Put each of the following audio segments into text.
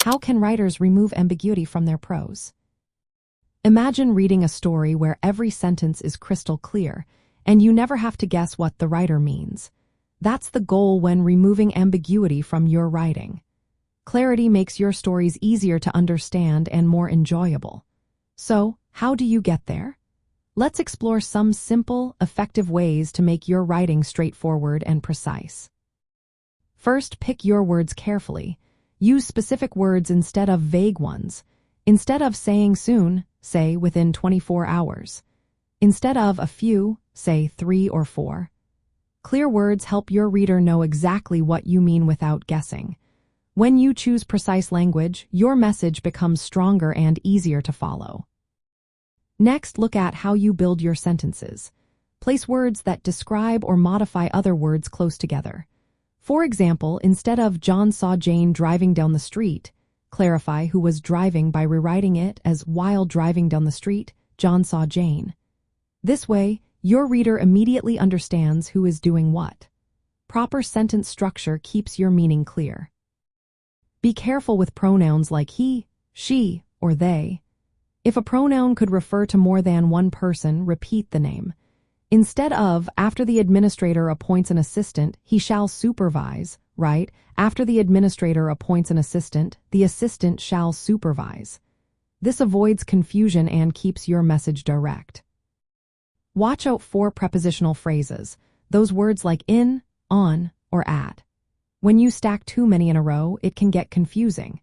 How can writers remove ambiguity from their prose? Imagine reading a story where every sentence is crystal clear, and you never have to guess what the writer means. That's the goal when removing ambiguity from your writing. Clarity makes your stories easier to understand and more enjoyable. So, how do you get there? Let's explore some simple, effective ways to make your writing straightforward and precise. First, pick your words carefully. Use specific words instead of vague ones. Instead of saying soon, say within 24 hours. Instead of a few, say 3 or 4. Clear words help your reader know exactly what you mean without guessing. When you choose precise language, your message becomes stronger and easier to follow. Next, look at how you build your sentences. Place words that describe or modify other words close together. For example, instead of John saw Jane driving down the street, clarify who was driving by rewriting it as while driving down the street, John saw Jane. This way, your reader immediately understands who is doing what. Proper sentence structure keeps your meaning clear. Be careful with pronouns like he, she, or they. If a pronoun could refer to more than one person, repeat the name. Instead of, after the administrator appoints an assistant, he shall supervise, write, after the administrator appoints an assistant, the assistant shall supervise. This avoids confusion and keeps your message direct. Watch out for prepositional phrases, those words like in, on, or at. When you stack too many in a row, it can get confusing.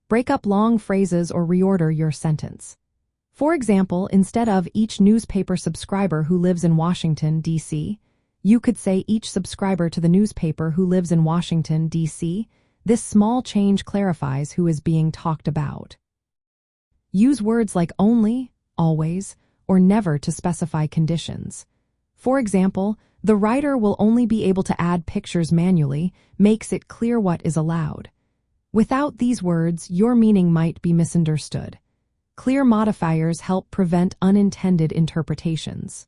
Break up long phrases or reorder your sentence. For example, instead of each newspaper subscriber who lives in Washington, D.C., you could say each subscriber to the newspaper who lives in Washington, D.C. This small change clarifies who is being talked about. Use words like only, always, or never to specify conditions. For example, the writer will only be able to add pictures manually, makes it clear what is allowed. Without these words, your meaning might be misunderstood. Clear modifiers help prevent unintended interpretations.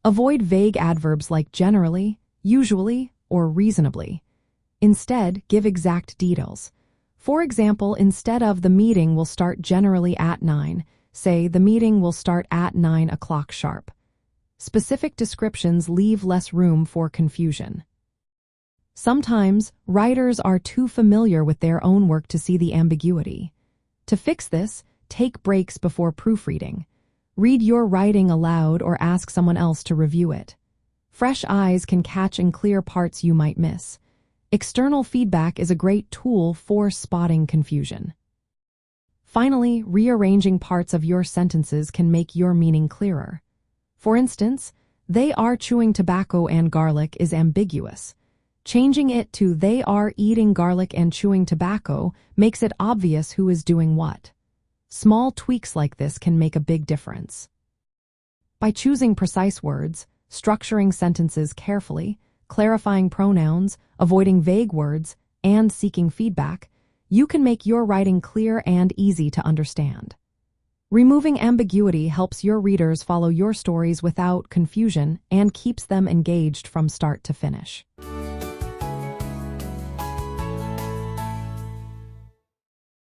Avoid vague adverbs like generally, usually, or reasonably. Instead, give exact details. For example, instead of the meeting will start generally at 9, say the meeting will start at 9 o'clock sharp. Specific descriptions leave less room for confusion. Sometimes, writers are too familiar with their own work to see the ambiguity. To fix this, take breaks before proofreading. Read your writing aloud or ask someone else to review it. Fresh eyes can catch and clear parts you might miss. External feedback is a great tool for spotting confusion. Finally, rearranging parts of your sentences can make your meaning clearer. For instance, they are chewing tobacco and garlic is ambiguous. Changing it to they are eating garlic and chewing tobacco makes it obvious who is doing what. Small tweaks like this can make a big difference. By choosing precise words, structuring sentences carefully, clarifying pronouns, avoiding vague words, and seeking feedback, you can make your writing clear and easy to understand. Removing ambiguity helps your readers follow your stories without confusion and keeps them engaged from start to finish.